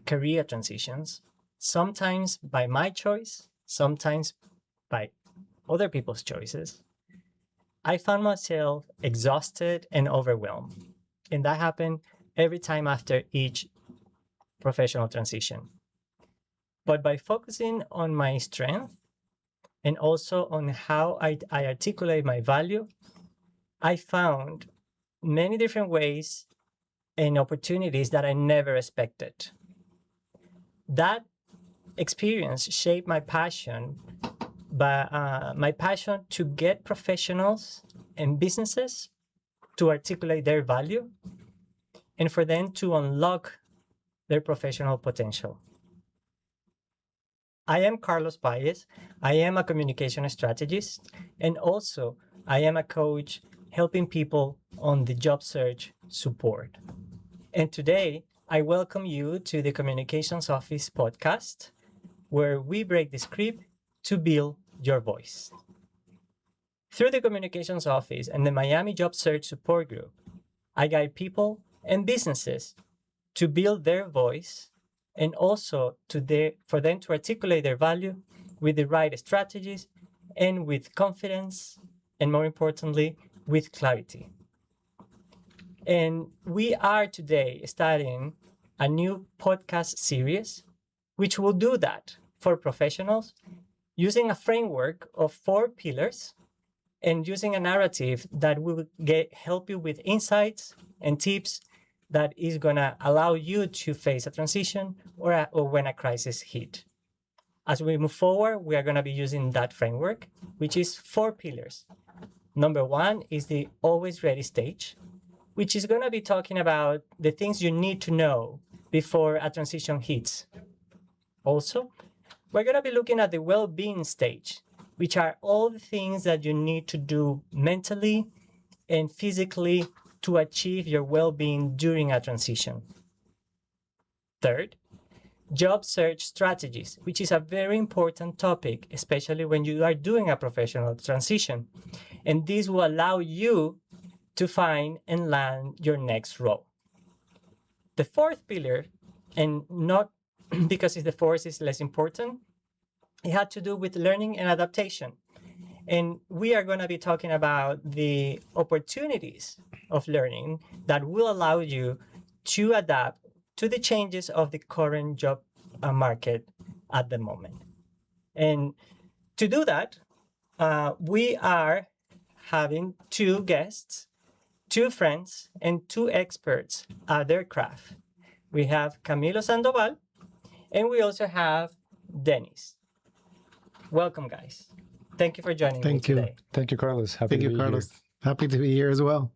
career transitions, sometimes by my choice, sometimes by other people's choices, I found myself exhausted and overwhelmed. And that happened every time after each professional transition. But by focusing on my strength and also on how I articulate my value, I found many different ways and opportunities that I never expected. That experience shaped my passion, my passion to get professionals and businesses to articulate their value and for them to unlock their professional potential. I am Carlos Paez. I am a communication strategist, and also I am a coach helping people on the job search support. And today, I welcome you to the Communications Office podcast, where we break the script to build your voice. Through the Communications Office and the Miami Job Search Support Group, I guide people and businesses to build their voice and also for them to articulate their value with the right strategies and with confidence, and more importantly, with clarity. And we are today starting a new podcast series, which will do that for professionals using a framework of 4 pillars and using a narrative that will help you with insights and tips that is going to allow you to face a transition or when a crisis hit. As we move forward, we are going to be using that framework, which is 4 pillars. Number 1 is the always ready stage, which is going to be talking about the things you need to know before a transition hits. Also, we're going to be looking at the well-being stage, which are all the things that you need to do mentally and physically to achieve your well-being during a transition. Third, job search strategies, which is a very important topic, especially when you are doing a professional transition. And this will allow you to find and land your next role. The 4th pillar, and not because the 4th is less important, it had to do with learning and adaptation. And we are going to be talking about the opportunities of learning that will allow you to adapt to the changes of the current job market at the moment. And to do that, we are having 2 guests, 2 friends, and 2 experts at their craft. We have Camilo Sandoval, and we also have Dennis. Welcome, guys. Thank you for joining me today. Thank you, Carlos. Happy to be here. Happy to be here as well.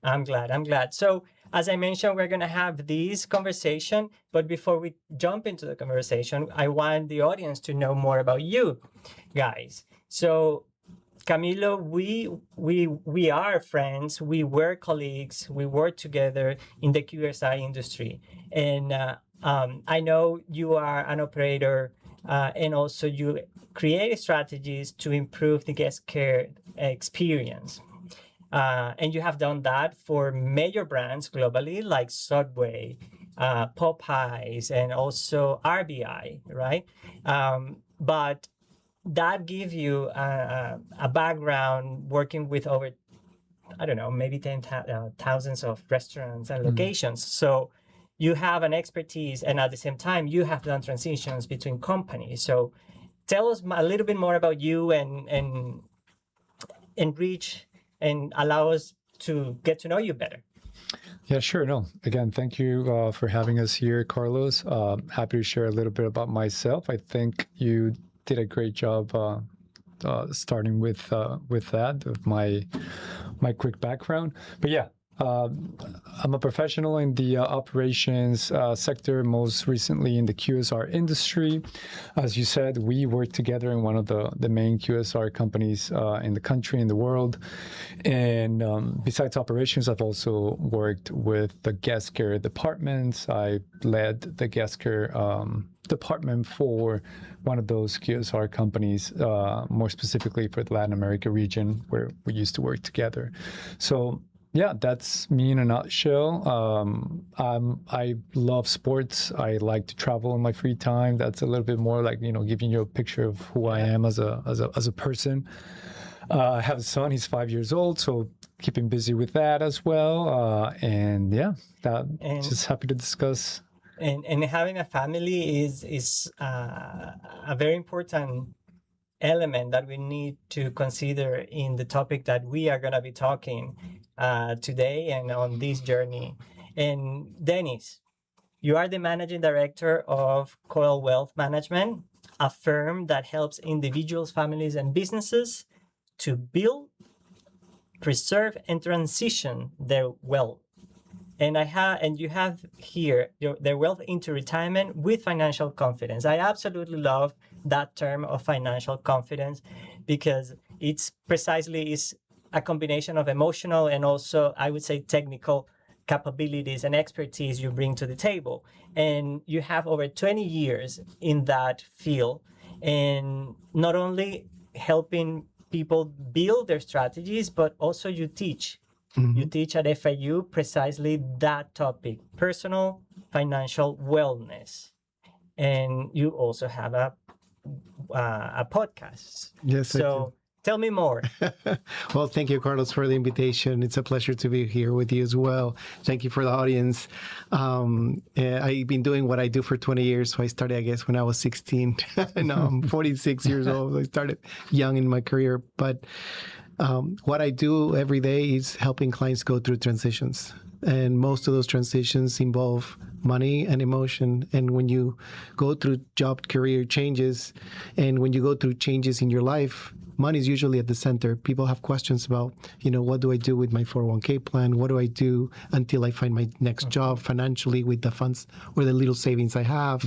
I'm glad. So, as I mentioned, we're going to have this conversation, but before we jump into the conversation, I want the audience to know more about you guys. So, Camilo, we are friends, we were colleagues, we work together in the QSI industry. And I know you are an operator and also you create strategies to improve the guest care experience. And you have done that for major brands globally like Subway, Popeyes, and also RBI, right? But that gives you a background working with over, I don't know, maybe thousands of restaurants and locations. So you have an expertise, and at the same time, you have done transitions between companies. So tell us a little bit more about you and reach and allow us to get to know you better. Yeah, sure. No, again, thank you for having us here, Carlos. Happy to share a little bit about myself. I think you did a great job starting with that, with my quick background. But yeah, I'm a professional in the operations sector, most recently in the QSR industry. As you said, we work together in one of the main QSR companies in the country, in the world. And besides operations, I've also worked with the guest care departments. I led the guest care department for one of those QSR companies, more specifically for the Latin America region, where we used to work together. So Yeah, that's me in a nutshell. I love sports. I like to travel in my free time. That's a little bit more like, giving you a picture of who I am as a person. I have a son. He's 5 years old, so keep him busy with that as well. And yeah, And just happy to discuss. and having a family is a very important element that we need to consider in the topic that we are going to be talking today and on this journey. And Dennis, you are the managing director of Coil Wealth Management, a firm that helps individuals, families, and businesses to build, preserve, and transition their wealth. And you have here their wealth into retirement with financial confidence. I absolutely love that term of financial confidence because it's precisely is a combination of emotional and also, I would say, technical capabilities and expertise you bring to the table. And you have over 20 years in that field, and not only helping people build their strategies, but also you teach. You teach at FIU precisely that topic, personal financial wellness. And you also have a podcast. Yes, I So tell me more. Well, thank you, Carlos, for the invitation. It's a pleasure to be here with you as well. Thank you for the audience. I've been doing what I do for 20 years. So I started, I guess, when I was 16. Now I'm 46 years old. I started young in my career. But what I do every day is helping clients go through transitions. And most of those transitions involve money and emotion. And when you go through job career changes, and when you go through changes in your life, money is usually at the center. People have questions about, what do I do with my 401k plan? What do I do until I find my next job financially with the funds or the little savings I have?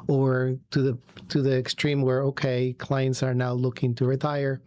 Or to the extreme where, okay, clients are now looking to retire.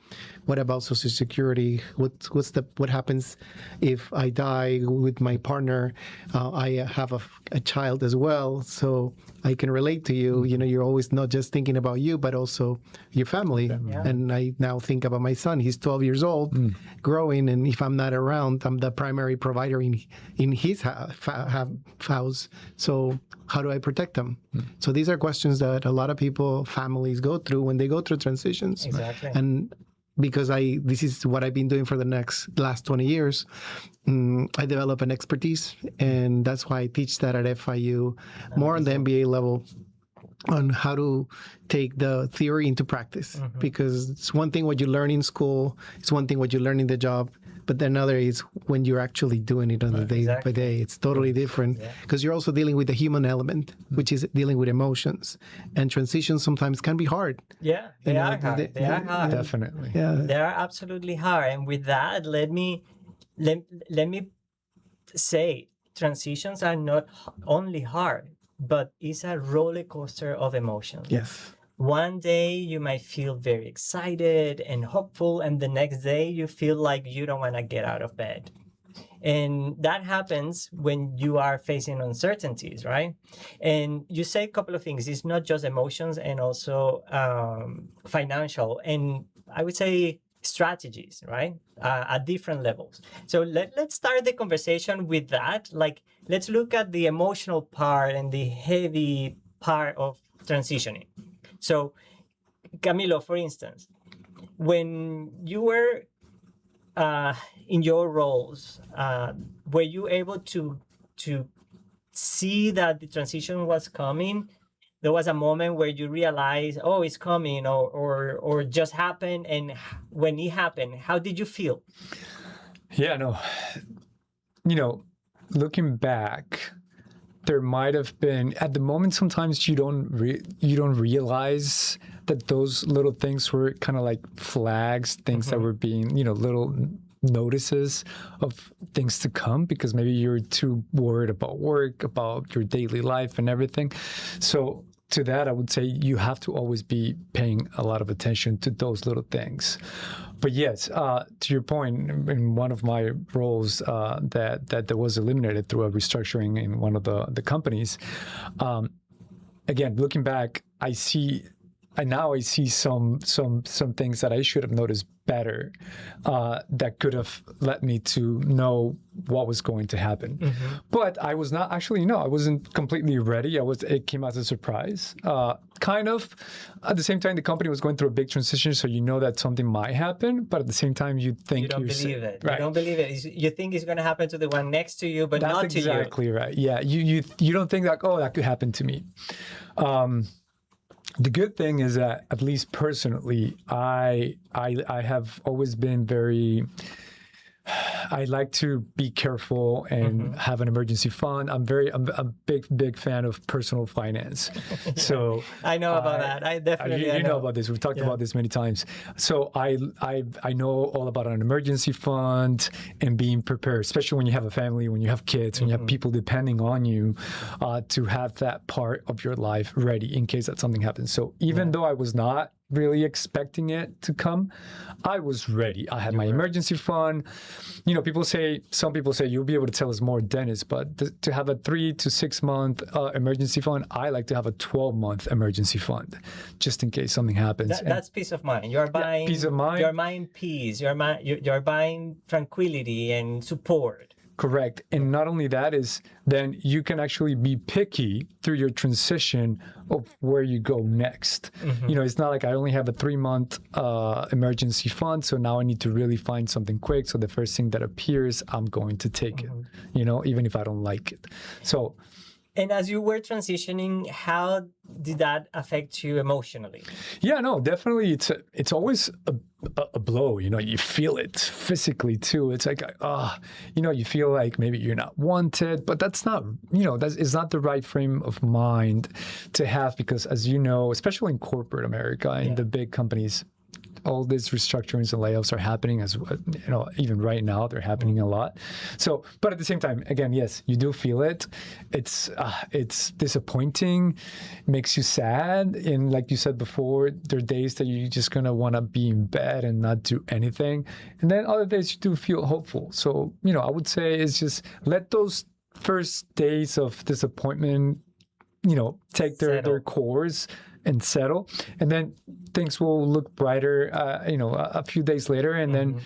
What about Social Security? What happens if I die with my partner? I have a child as well, so I can relate to you. You're always not just thinking about you, but also your family. Yeah. And I now think about my son. He's 12 years old, growing, and if I'm not around, I'm the primary provider in his house. So how do I protect them? So these are questions that a lot of people, families go through when they go through transitions. Exactly. And because this is what I've been doing for the last 20 years, I develop an expertise, and that's why I teach that at FIU, more on the MBA level, on how to take the theory into practice. Because it's one thing what you learn in school, it's one thing what you learn in the job, but then another is when you're actually doing it on the day by day. It's totally different because you're also dealing with the human element, which is dealing with emotions. And transitions sometimes can be hard. Yeah, they are hard. They are hard. Definitely. Yeah. They are absolutely hard. And with that, let me say transitions are not only hard, but it's a roller coaster of emotions. Yes. One day you might feel very excited and hopeful, and the next day you feel like you don't want to get out of bed. And that happens when you are facing uncertainties, right? And you say a couple of things. It's not just emotions and also financial, and I would say strategies, right? At different levels. So let's start the conversation with that. Like, let's look at the emotional part and the heavy part of transitioning. So, Camilo, for instance, when you were in your roles, were you able to see that the transition was coming? There was a moment where you realized, oh, it's coming, or just happened, and when it happened, how did you feel? Yeah, no, looking back, there might have been at the moment. Sometimes you don't realize that those little things were kind of like flags, things that were being, little notices of things to come, because maybe you're too worried about work, about your daily life and everything. So to that, I would say you have to always be paying a lot of attention to those little things. But yes, to your point, in one of my roles that was eliminated through a restructuring in one of the companies, again, looking back, I see now I see some things that I should have noticed better that could have led me to know what was going to happen. But I was not actually, no, I wasn't completely ready. It came as a surprise. Kind of. At the same time, the company was going through a big transition, so you know that something might happen, but at the same time, you think you don't believe it. Right. You don't believe it. You think it's going to happen to the one next to you, but That's not to you. exactly right. Yeah, you don't think like, oh, that could happen to me. The good thing is that, at least personally, I have always been very. I like to be careful and have an emergency fund. I'm a big fan of personal finance. So I know about that. I definitely you know about this. We've talked about this many times. So I know all about an emergency fund and being prepared, especially when you have a family, when you have kids, when you have people depending on you, to have that part of your life ready in case that something happens. So even though I was not really expecting it to come, I was ready. I had my emergency fund. You know, some people say you'll be able to tell us more, Dennis, but to have a 3 to 6 month emergency fund, I like to have a 12-month emergency fund, just in case something happens. That's peace of mind. You're buying peace of mind. You're buying peace. You're buying tranquility and support. Correct. And not only that is, then you can actually be picky through your transition of where you go next. You know, it's not like I only have a 3-month emergency fund, so now I need to really find something quick. So the first thing that appears, I'm going to take it, you know, even if I don't like it. So. And as you were transitioning, how did that affect you emotionally? Yeah, no, definitely. It's always a blow. You know, you feel it physically too. It's like, you know, you feel like maybe you're not wanted, but that's not, you know, it's not the right frame of mind to have, because as you know, especially in corporate America and the big companies, all these restructurings and layoffs are happening, as you know, even right now they're happening a lot. So, but at the same time, again, yes, you do feel it. It's disappointing, makes you sad, and like you said before, there are days that you're just gonna want to be in bed and not do anything, and then other days you do feel hopeful. So, you know, I would say it's just let those first days of disappointment, you know, take their course and settle, and then things will look brighter, you know, a few days later. And then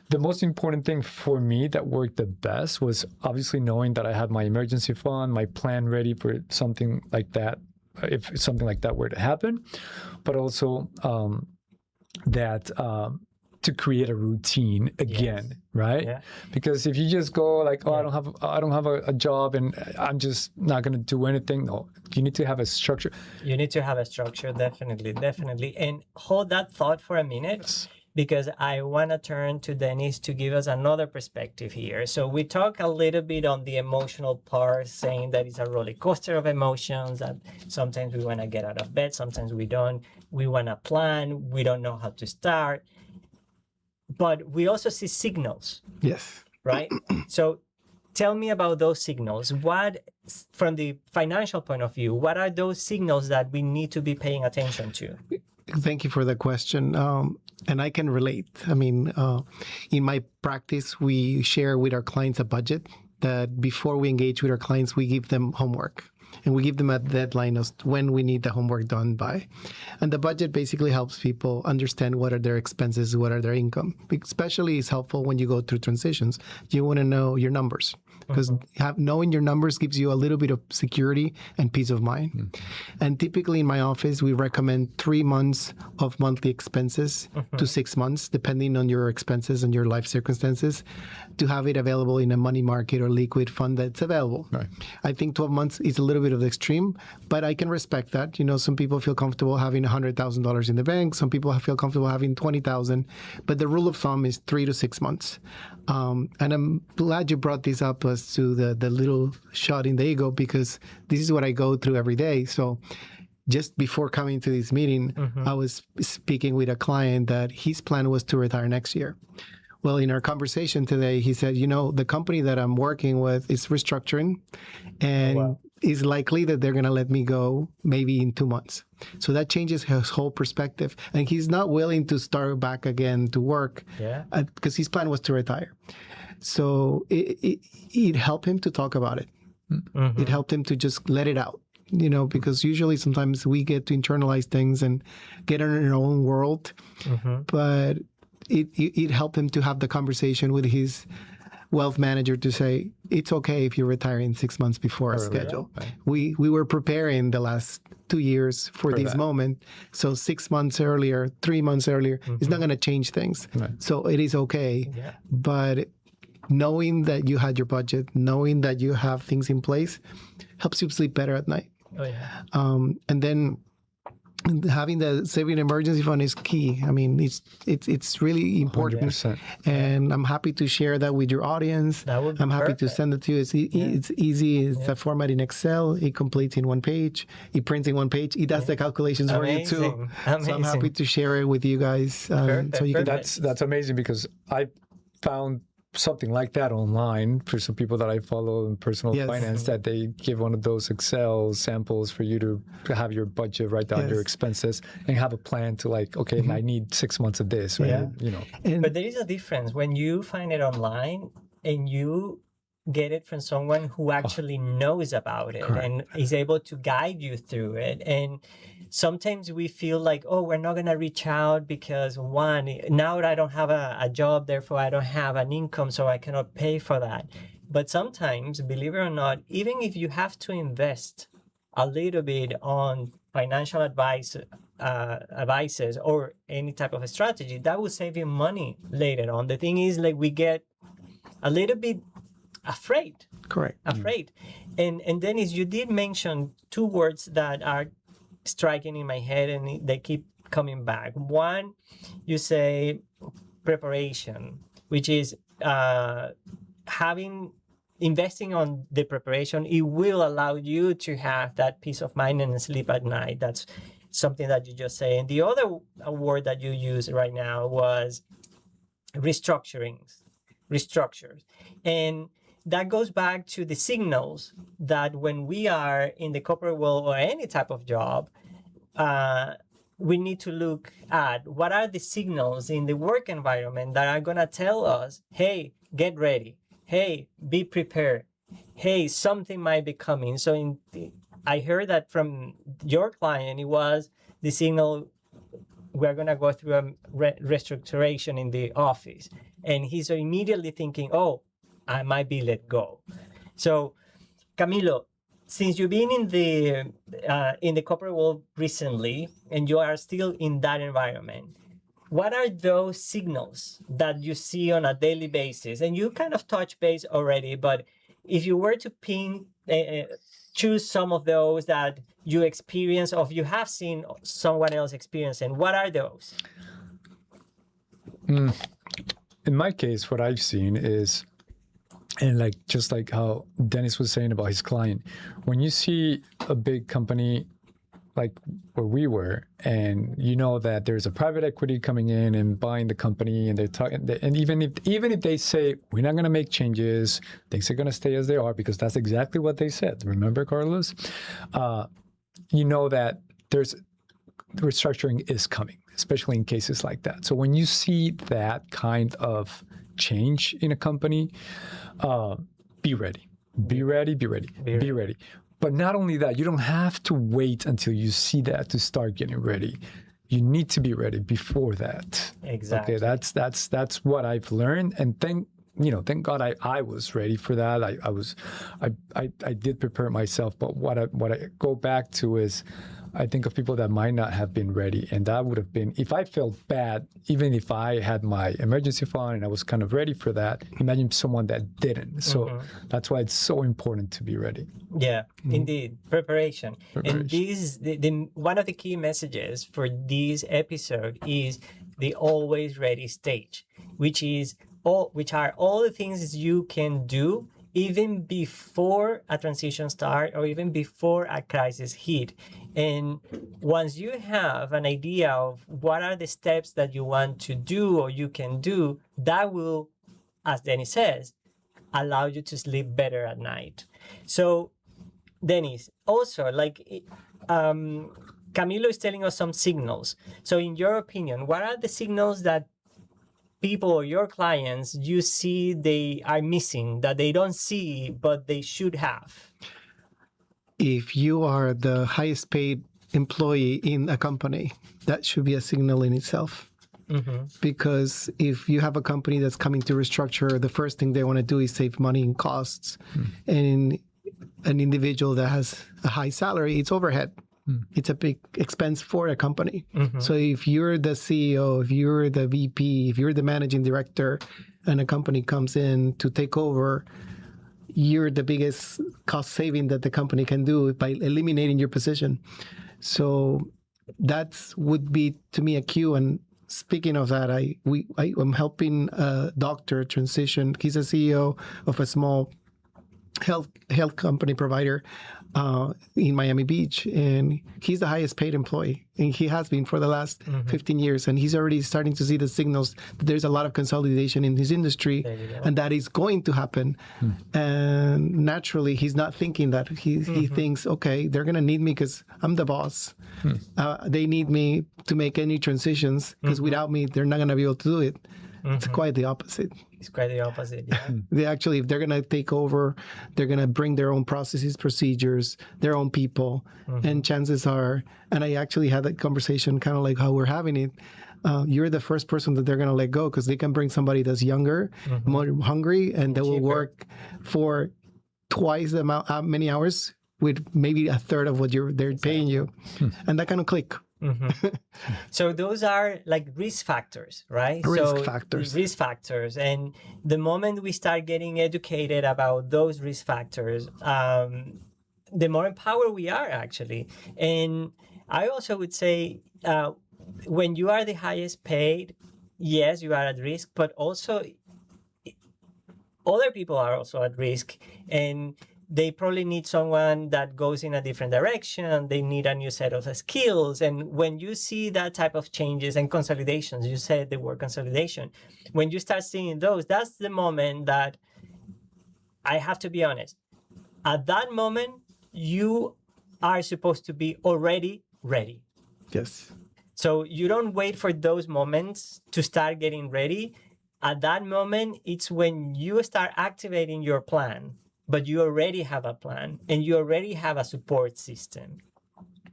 the most important thing for me that worked the best was obviously knowing that I had my emergency fund, my plan ready for something like that, if something like that were to happen, but also to create a routine again, right? Yeah. Because if you just go like, oh, I don't have a job and I'm just not going to do anything. No, you need to have a structure. You need to have a structure, definitely. And hold that thought for a minute, because I want to turn to Dennis to give us another perspective here. So we talk a little bit on the emotional part, saying that it's a roller coaster of emotions, that sometimes we want to get out of bed, sometimes we don't. We want to plan, we don't know how to start. But we also see signals. Yes. Right? So tell me about those signals. What, from the financial point of view, what are those signals that we need to be paying attention to? Thank you for the question. And I can relate. I mean, in my practice, we share with our clients a budget that before we engage with our clients, we give them homework. And we give them a deadline of when we need the homework done by. And the budget basically helps people understand what are their expenses, what are their income. Especially is helpful when you go through transitions. You want to know your numbers, because knowing your numbers gives you a little bit of security and peace of mind. And typically in my office, we recommend 3 months of monthly expenses to 6 months, depending on your expenses and your life circumstances, to have it available in a money market or liquid fund that's available. Right. I think 12 months is a little bit of the extreme, but I can respect that. You know, some people feel comfortable having $100,000 in the bank. Some people feel comfortable having 20,000, but the rule of thumb is 3 to 6 months. And I'm glad you brought this up as to the little shot in the ego, because this is what I go through every day. So just before coming to this meeting, I was speaking with a client that his plan was to retire next year. Well, in our conversation today, he said, you know, the company that I'm working with is restructuring, and it's likely that they're going to let me go maybe in 2 months. So that changes his whole perspective. And he's not willing to start back again to work because his plan was to retire. So it helped him to talk about it. It helped him to just let it out. because usually sometimes we get to internalize things and get in our own world. But it helped him to have the conversation with his wealth manager to say, it's okay if you retire in 6 months before our schedule. Right. We were preparing the last 2 years for this moment. So 6 months earlier, 3 months earlier, it's not going to change things. Right. So it is okay. Yeah. But knowing that you had your budget, knowing that you have things in place, helps you sleep better at night. Oh yeah. And then having the saving emergency fund is key. I mean, it's really important. 100%. And I'm happy to share that with your audience. That would be I'm happy to perfect. send it to you. It's easy. It's a format in Excel. It completes in one page. It prints in one page. It does the calculations for you too. Amazing. So I'm happy to share it with you guys. So you can. That's amazing, because I found something like that online for some people that I follow in personal finance, that they give one of those Excel samples for you to have your budget, write down your expenses, and have a plan to okay, I need 6 months of this, right? But there is a difference when you find it online and you get it from someone who actually knows about it and is able to guide you through it. And sometimes we feel like, oh, we're not going to reach out because now I don't have a job, therefore I don't have an income, so I cannot pay for that. But sometimes, believe it or not, even if you have to invest a little bit on financial advices or any type of a strategy, that will save you money later on. The thing is, we get a little bit afraid. Correct. Afraid. And Dennis, you did mention two words that are striking in my head and they keep coming back. One, you say preparation, which is investing on the preparation. It will allow you to have that peace of mind and sleep at night. That's something that you just say. And the other word that you used right now was restructures. And that goes back to the signals that when we are in the corporate world or any type of job, we need to look at what are the signals in the work environment that are going to tell us, hey, get ready. Hey, be prepared. Hey, something might be coming. So I heard that from your client, it was the signal, we're going to go through a restructuration in the office. And he's immediately thinking, oh, I might be let go. So, Camilo, since you've been in the corporate world recently, and you are still in that environment, what are those signals that you see on a daily basis? And you kind of touched base already, but if you were to choose some of those that you experience or you have seen someone else experience, and what are those? In my case, what I've seen is, and just like how Dennis was saying about his client, when you see a big company like where we were, and you know that there's a private equity coming in and buying the company, and they're talking, and even if they say we're not going to make changes, things are going to stay as they are, because that's exactly what they said. Remember, Carlos? You know that there's restructuring is coming, especially in cases like that. So when you see that kind of change in a company, be ready. Be ready. But not only that, you don't have to wait until you see that to start getting ready. You need to be ready before that. Exactly. Okay, that's what I've learned, and thank God I was ready for that. I did prepare myself, but what I go back to is, I think of people that might not have been ready, and that would have been, if I felt bad, even if I had my emergency fund and I was kind of ready for that, imagine someone that didn't. So that's why it's so important to be ready. Yeah, indeed. Preparation. And one of the key messages for this episode is the always ready stage, which are all the things you can do even before a transition start or even before a crisis hit. And once you have an idea of what are the steps that you want to do or you can do, that will, as Dennis says, allow you to sleep better at night. So, Dennis, also, Camilo is telling us some signals. So in your opinion, what are the signals that people or your clients you see they are missing, that they don't see, but they should have? if you are the highest paid employee in a company, that should be a signal in itself. Because if you have a company that's coming to restructure, the first thing they want to do is save money and costs. And an individual that has a high salary, it's overhead. It's a big expense for a company. So if you're the CEO, if you're the VP, if you're the managing director, and a company comes in to take over, you're the biggest cost saving that the company can do by eliminating your position. So that would be, to me, a cue. And speaking of that, I'm helping a doctor transition. He's a CEO of a small health company provider in Miami Beach, and he's the highest paid employee, and he has been for the last 15 years. And he's already starting to see the signals that there's a lot of consolidation in his industry, and that is going to happen. And naturally, he's not thinking that. He thinks, okay, they're going to need me because I'm the boss. They need me to make any transitions because without me, they're not going to be able to do it. It's quite the opposite. It's quite the opposite, yeah. They actually, if they're going to take over, they're going to bring their own processes, procedures, their own people. And chances are, and I actually had that conversation kind of like how we're having it, you're the first person that they're going to let go because they can bring somebody that's younger, more hungry, and that will work for twice the amount, many hours with maybe a third of what they're paying you. And that kind of click. So those are like risk factors, right? Risk factors. And the moment we start getting educated about those risk factors, the more empowered we are, actually. And I also would say when you are the highest paid, yes, you are at risk, but also other people are also at risk. And they probably need someone that goes in a different direction. They need a new set of skills. And when you see that type of changes and consolidations, you said the word consolidation, when you start seeing those, that's the moment that I have to be honest. At that moment, you are supposed to be already ready. Yes. So you don't wait for those moments to start getting ready. At that moment, it's when you start activating your plan. But you already have a plan and you already have a support system.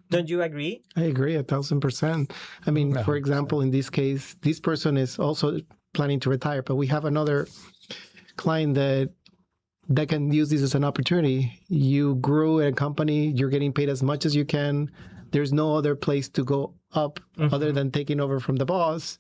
Don't you agree? I agree 1,000%. I mean, for example, in this case, this person is also planning to retire, but we have another client that can use this as an opportunity. You grew a company, you're getting paid as much as you can. There's no other place to go up other than taking over from the boss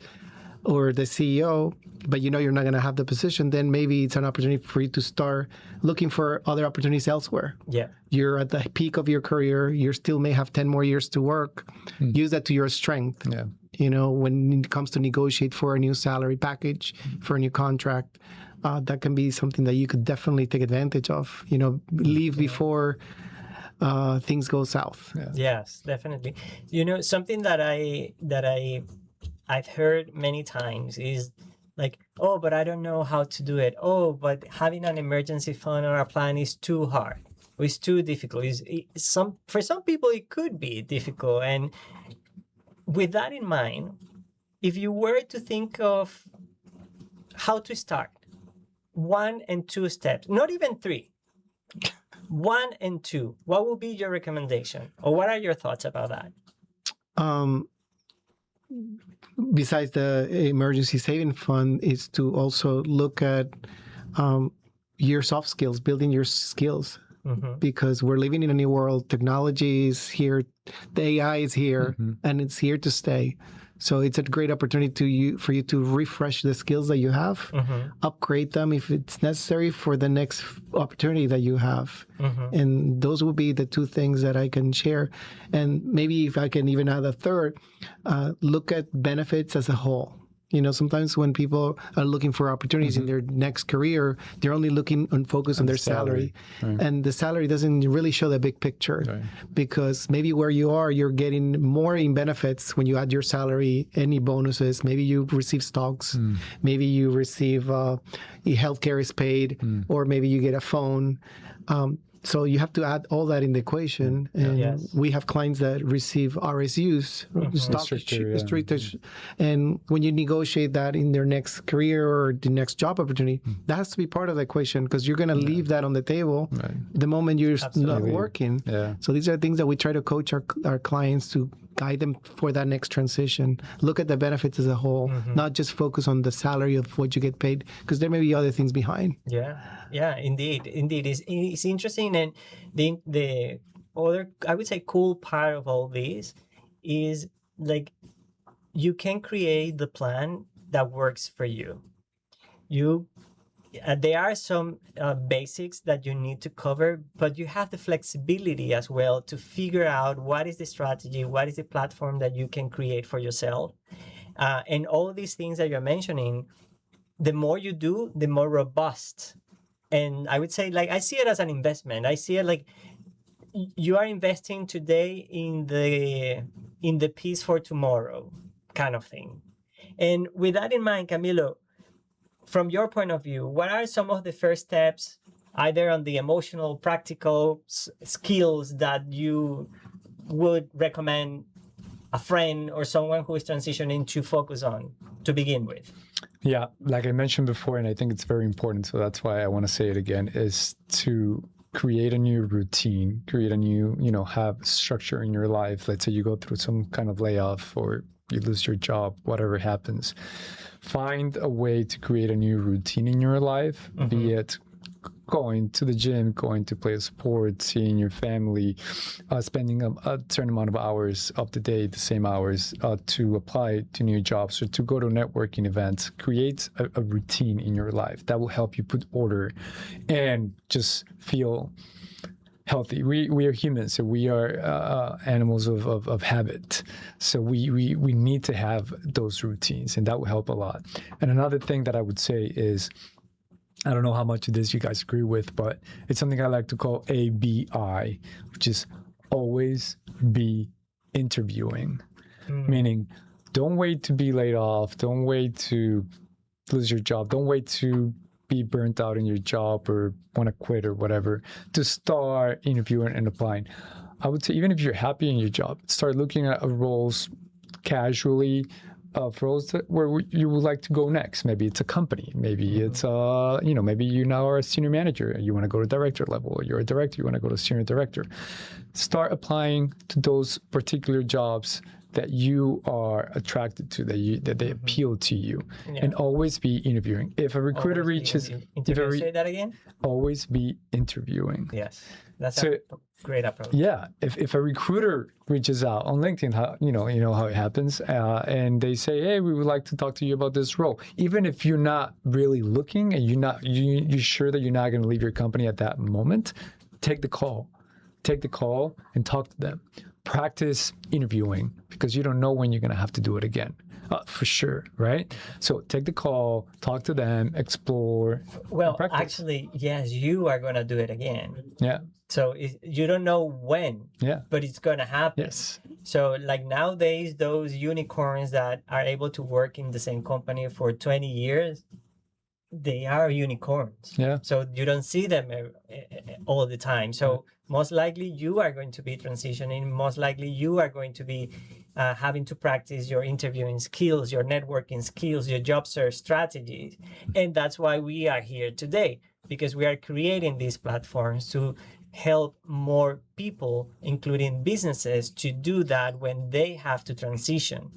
or the CEO, but you know you're not going to have the position, then maybe it's an opportunity for you to start looking for other opportunities elsewhere. Yeah. You're at the peak of your career. You still may have 10 more years to work. Use that to your strength. Yeah. You know, when it comes to negotiate for a new salary package, for a new contract, that can be something that you could definitely take advantage of. You know, leave before things go south. Yeah. Yes, definitely. You know, something that I've heard many times is like, oh, but I don't know how to do it. Oh, but having an emergency fund or a plan is too hard. It's too difficult. For some people, it could be difficult. And with that in mind, if you were to think of how to start, 1 and 2 steps, not even 3, 1 and 2, what would be your recommendation? Or what are your thoughts about that? Besides the emergency saving fund, is to also look at your soft skills, building your skills, because we're living in a new world. Technology is here, the AI is here, and it's here to stay. So it's a great opportunity for you to refresh the skills that you have, upgrade them if it's necessary for the next opportunity that you have. And those will be the 2 things that I can share. And maybe if I can even add a third, look at benefits as a whole. You know, sometimes when people are looking for opportunities in their next career, they're only looking and focused on their salary. Right. And the salary doesn't really show the big picture, because maybe where you are, you're getting more in benefits when you add your salary, any bonuses. Maybe you receive stocks. Maybe you receive healthcare is paid, or maybe you get a phone. So you have to add all that in the equation, and Yes. we have clients that receive RSUs, stock restricted, and when you negotiate that in their next career or the next job opportunity, that has to be part of the equation because you're going to leave that on the table the moment you're not working. Yeah. So these are things that we try to coach our clients to guide them for that next transition. Look at the benefits as a whole, not just focus on the salary of what you get paid, because there may be other things behind. Yeah, indeed. It's interesting, and the other, I would say, cool part of all this is like you can create the plan that works for you. There are some basics that you need to cover, but you have the flexibility as well to figure out what is the strategy, what is the platform that you can create for yourself, and all these things that you're mentioning. The more you do, the more robust. And I would say, like, I see it as an investment. I see it like you are investing today in the piece for tomorrow, kind of thing. And with that in mind, Camilo, from your point of view, what are some of the first steps, either on the emotional, practical skills that you would recommend a friend or someone who is transitioning to focus on to begin with? Yeah, like I mentioned before, and I think it's very important, so that's why I want to say it again, is to create a new routine, create a new, have structure in your life. Let's say you go through some kind of layoff or you lose your job, whatever happens. Find a way to create a new routine in your life, be it going to the gym, going to play a sport, seeing your family, spending a certain amount of hours of the day, the same hours, to apply to new jobs or to go to networking events. Create a routine in your life that will help you put order and just feel healthy. We are humans, so we are animals of habit. So we need to have those routines, and that will help a lot. And another thing that I would say is, I don't know how much of this you guys agree with, but it's something I like to call ABI, which is always be interviewing. Meaning, don't wait to be laid off. Don't wait to lose your job. Don't wait to be burnt out in your job or want to quit or whatever to start interviewing and applying. I would say even if you're happy in your job, start looking at roles casually, roles where you would like to go next. Maybe it's a company. Maybe it's, maybe you now are a senior manager and you want to go to director level, or you're a director, you want to go to senior director. Start applying to those particular jobs that you are attracted to, that they appeal to you, and always be interviewing. If a recruiter reaches, say that again. Always be interviewing. Yes, that's a great approach. Yeah, if a recruiter reaches out on LinkedIn, you know how it happens, and they say, "Hey, we would like to talk to you about this role," even if you're not really looking and you're sure that you're not going to leave your company at that moment, take the call and talk to them. Practice interviewing, because you don't know when you're going to have to do it again, for sure, right? So take the call, talk to them, explore. Well, actually, yes, you are going to do it again. Yeah. So you don't know when, but it's going to happen. Yes. So like nowadays, those unicorns that are able to work in the same company for 20 years, they are unicorns. Yeah. So you don't see them all the time. So most likely you are going to be transitioning. Most likely you are going to be having to practice your interviewing skills, your networking skills, your job search strategies. And that's why we are here today, because we are creating these platforms to help more people, including businesses, to do that when they have to transition.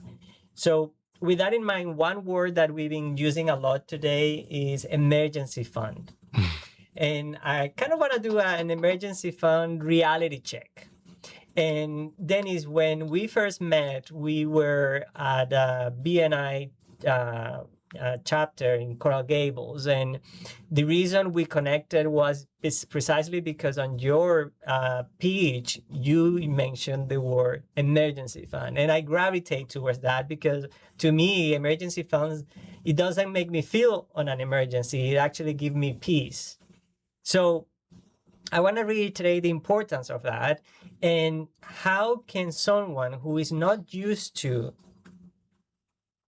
So with that in mind, one word that we've been using a lot today is emergency fund. And I kind of want to do an emergency fund reality check. And Dennis, when we first met, we were at a BNI chapter in Coral Gables. And the reason we connected was precisely because on your pitch, you mentioned the word emergency fund. And I gravitate towards that because to me, emergency funds, it doesn't make me feel on an emergency. It actually gives me peace. So I want to reiterate the importance of that, and how can someone who is not used to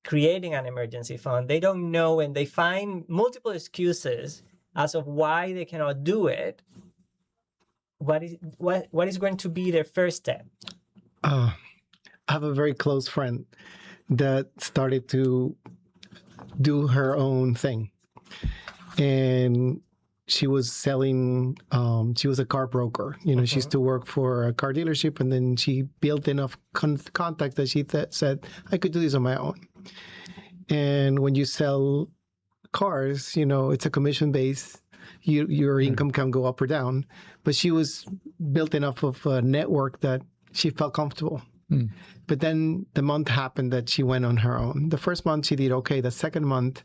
creating an emergency fund, they don't know and they find multiple excuses as of why they cannot do it. what is going to be their first step? I have a very close friend that started to do her own thing. And she was selling, she was a car broker. You know, she used to work for a car dealership, and then she built enough contacts that she said, I could do this on my own. And when you sell cars, you know, it's a commission base. Your income can go up or down. But she was built enough of a network that she felt comfortable. But then the month happened that she went on her own. The first month she did okay. The second month,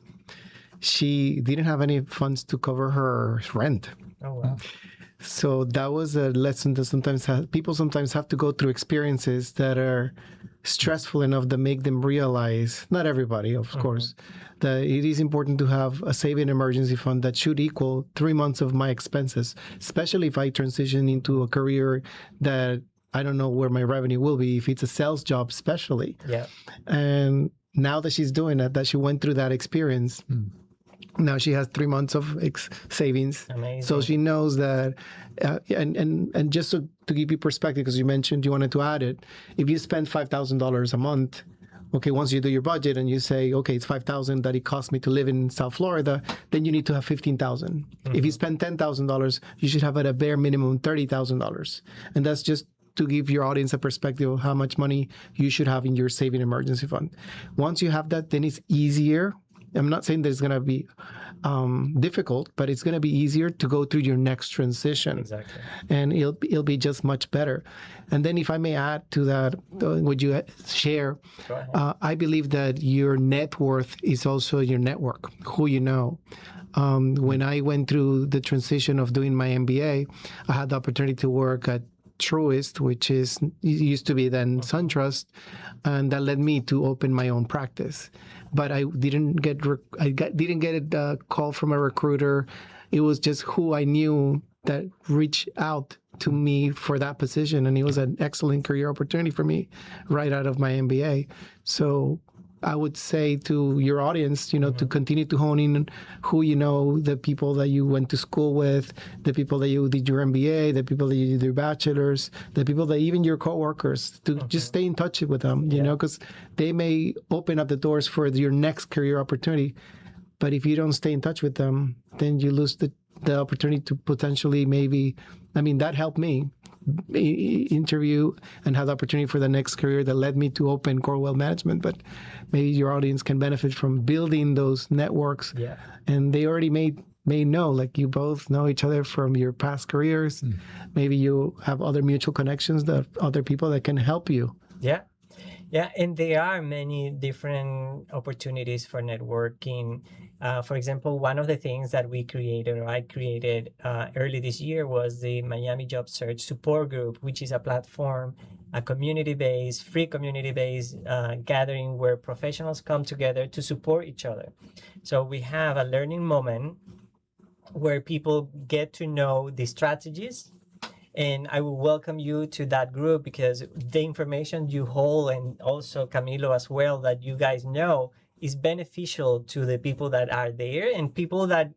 she didn't have any funds to cover her rent. Oh, wow. So that was a lesson that people sometimes have to go through experiences that are stressful enough that make them realize, not everybody, of course, that it is important to have a saving emergency fund that should equal 3 months of my expenses, especially if I transition into a career that I don't know where my revenue will be, if it's a sales job especially. Yeah. And now that she's doing it, that she went through that experience, now she has 3 months of savings. Amazing. So she knows that, and just to give you perspective, because you mentioned you wanted to add it, if you spend $5,000 a month, okay, once you do your budget and you say, okay, it's $5,000 that it cost me to live in South Florida, then you need to have $15,000. If you spend $10,000, you should have at a bare minimum $30,000. And that's just to give your audience a perspective of how much money you should have in your saving emergency fund. Once you have that, then it's easier. I'm not saying that it's going to be difficult, but it's going to be easier to go through your next transition. Exactly. And it'll be just much better. And then if I may add to that, would you share? Go ahead. I believe that your net worth is also your network, who you know. When I went through the transition of doing my MBA, I had the opportunity to work at Truist, which used to be then SunTrust, and that led me to open my own practice. But I didn't get a call from a recruiter. It was just who I knew that reached out to me for that position, and it was an excellent career opportunity for me right out of my MBA. So I would say to your audience, you know, to continue to hone in who you know, the people that you went to school with, the people that you did your MBA, the people that you did your bachelor's, the people that even your coworkers, to just stay in touch with them, you know, because they may open up the doors for your next career opportunity. But if you don't stay in touch with them, then you lose the opportunity to potentially that helped me interview and have the opportunity for the next career that led me to open Core Wealth Management. But maybe your audience can benefit from building those networks. Yeah. And they already may know, like you both know each other from your past careers. Maybe you have other mutual connections, that other people that can help you. Yeah. Yeah, and there are many different opportunities for networking. For example, one of the things that we created, or I created early this year, was the Miami Job Search Support Group, which is a platform, a community-based, free community-based gathering where professionals come together to support each other. So we have a learning moment where people get to know the strategies. And I will welcome you to that group, because the information you hold, and also Camilo as well, that you guys know, is beneficial to the people that are there, and people that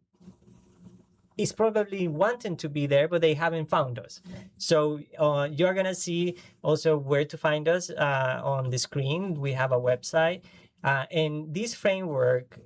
is probably wanting to be there, but they haven't found us. So you're going to see also where to find us on the screen. We have a website. And this framework,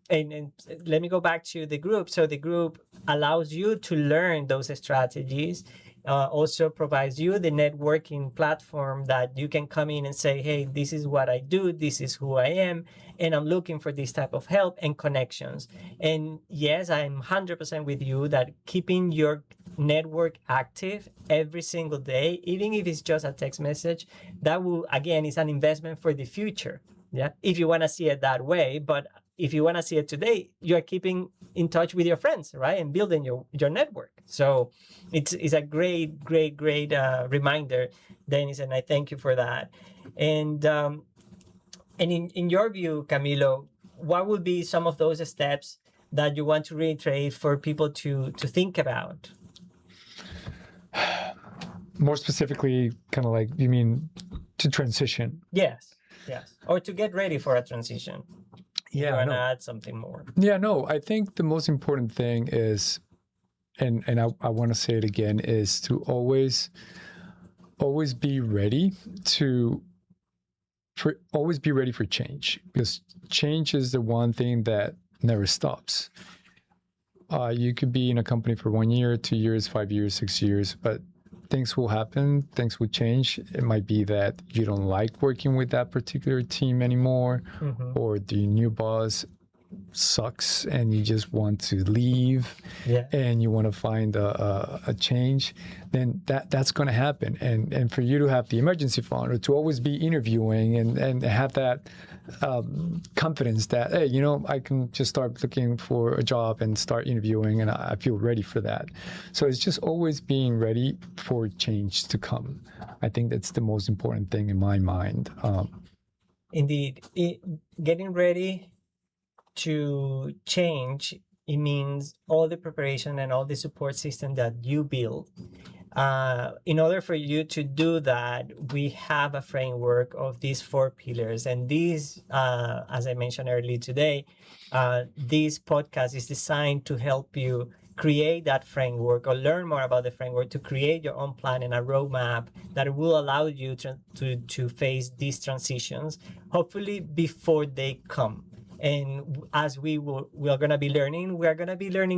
and let me go back to the group. So the group allows you to learn those strategies, also provides you the networking platform that you can come in and say, hey, this is what I do, this is who I am, and I'm looking for this type of help and connections. And yes, I'm 100% with you that keeping your network active every single day, even if it's just a text message, that will, again, is an investment for the future. Yeah, if you want to see it that way. But if you want to see it today, you're keeping in touch with your friends, right? And building your network. So it's a great reminder, Dennis, and I thank you for that. And in your view, Camilo, what would be some of those steps that you want to reiterate for people to think about? More specifically, kind of like, you mean to transition? Yes. Or to get ready for a transition. Yeah, you want to add something more? Yeah, no, I think the most important thing is and I want to say it again, is to always be ready for change, because change is the one thing that never stops. You could be in a company for 1 year, 2 years, 5 years, 6 years, but things will happen, things will change. It might be that you don't like working with that particular team anymore, or the new boss sucks and you just want to leave, and you want to find a change, then that's going to happen. And for you to have the emergency fund, or to always be interviewing and have that confidence that, hey, you know, I can just start looking for a job and start interviewing, and I feel ready for that. So it's just always being ready for change to come. I think that's the most important thing in my mind. Indeed, getting ready to change, it means all the preparation and all the support system that you build. In order for you to do that, we have a framework of these 4 pillars. And these, as I mentioned earlier today, this podcast is designed to help you create that framework, or learn more about the framework, to create your own plan and a roadmap that will allow you to face these transitions, hopefully before they come. And as we are going to be learning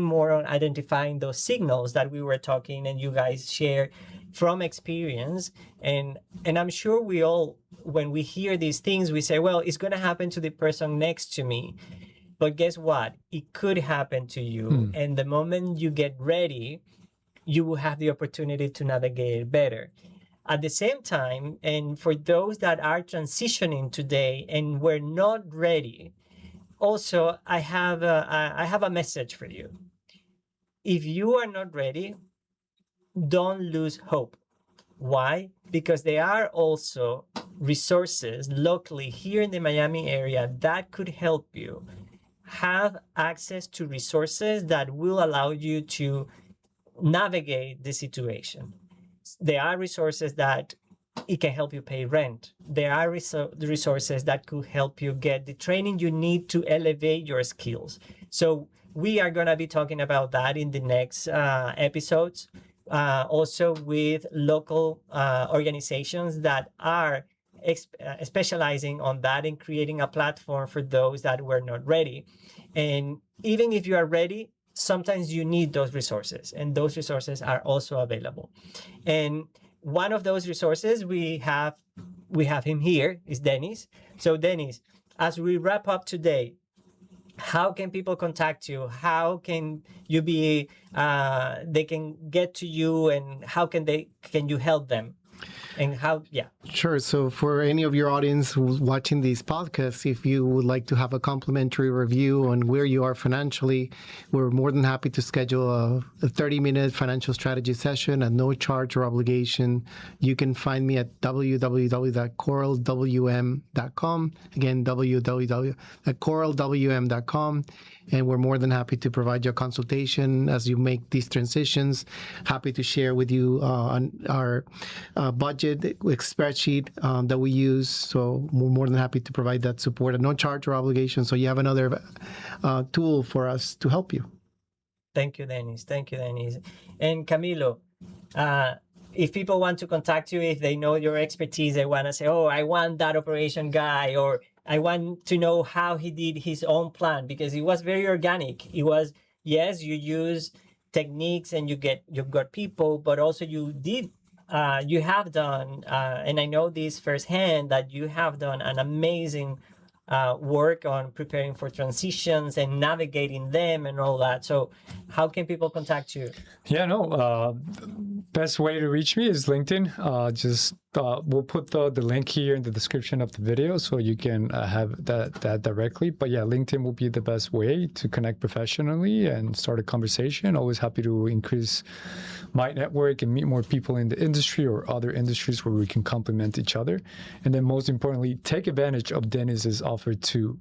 more on identifying those signals that we were talking and you guys share from experience. And I'm sure we all, when we hear these things, we say, well, it's going to happen to the person next to me. But guess what? It could happen to you. And the moment you get ready, you will have the opportunity to navigate it better. At the same time, and for those that are transitioning today and were not ready, also, I have a message for you. If you are not ready, don't lose hope. Why? Because there are also resources locally here in the Miami area that could help you have access to resources that will allow you to navigate the situation. There are resources that it can help you pay rent. There are resources that could help you get the training you need to elevate your skills. So we are going to be talking about that in the next episodes, also with local organizations that are specializing on that and creating a platform for those that were not ready. And even if you are ready, sometimes you need those resources, and those resources are also available. And one of those resources we have him here is Dennis. So Dennis, as we wrap up today, how can people contact you? How can you be they can get to you, and how can you help them? And how, Sure. So for any of your audience who's watching these podcasts, if you would like to have a complimentary review on where you are financially, we're more than happy to schedule a 30-minute financial strategy session at no charge or obligation. You can find me at www.coralwm.com. Again, www.coralwm.com. And we're more than happy to provide you a consultation as you make these transitions. Happy to share with you on our budget spreadsheet that we use. So we're more than happy to provide that support at no charge or obligation. So you have another tool for us to help you. Thank you, Dennis. Thank you, Dennis. And Camilo, if people want to contact you, if they know your expertise, they want to say, oh, I want that operation guy, or I want to know how he did his own plan, because it was very organic. It was, yes, you use techniques and you've got people, but also you have done, and I know this firsthand, that you have done an amazing work on preparing for transitions and navigating them and all that. So how can people contact you? Best way to reach me is LinkedIn. We'll put the link here in the description of the video, so you can have that directly. But yeah, LinkedIn will be the best way to connect professionally and start a conversation. Always happy to increase my network and meet more people in the industry or other industries where we can complement each other. And then most importantly, take advantage of Dennis's offer to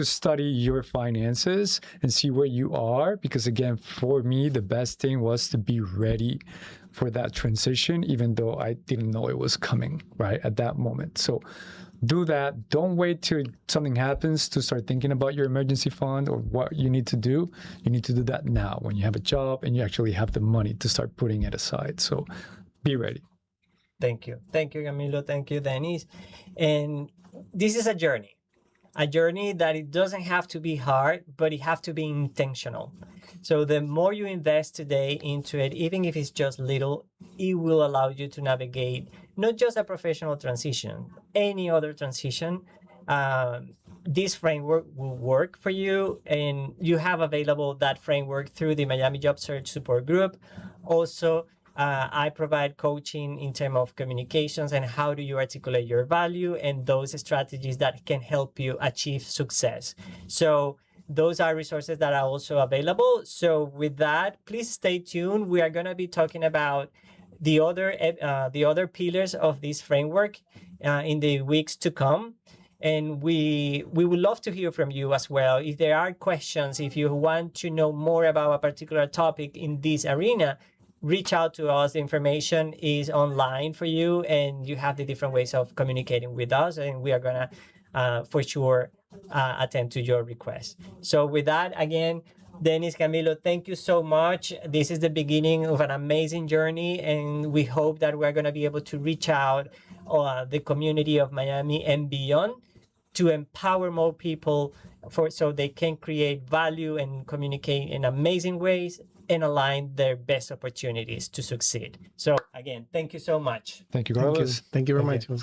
study your finances and see where you are. Because again, for me, the best thing was to be ready for that transition, even though I didn't know it was coming right at that moment. So do that. Don't wait till something happens to start thinking about your emergency fund or what you need to do. You need to do that now when you have a job and you actually have the money to start putting it aside. So be ready. Thank you. Thank you, Camilo. Thank you, Dennis. And this is a journey that it doesn't have to be hard, but it have to be intentional. So the more you invest today into it, even if it's just little, it will allow you to navigate not just a professional transition, any other transition. This framework will work for you, and you have available that framework through the Miami Job Search Support Group. Also, I provide coaching in terms of communications and how do you articulate your value and those strategies that can help you achieve success. So those are resources that are also available. So with that, please stay tuned. We are going to be talking about the other pillars of this framework in the weeks to come. And we would love to hear from you as well. If there are questions, if you want to know more about a particular topic in this arena, reach out to us. The information is online for you, and you have the different ways of communicating with us, and we are going to for sure attend to your request. So with that, again, Dennis, Camilo, thank you so much. This is the beginning of an amazing journey, and we hope that we're going to be able to reach out the community of Miami and beyond to empower more people so they can create value and communicate in amazing ways and align their best opportunities to succeed. So again, thank you so much. Thank you, Thank you. Carlos. Thank you very Thank much. you.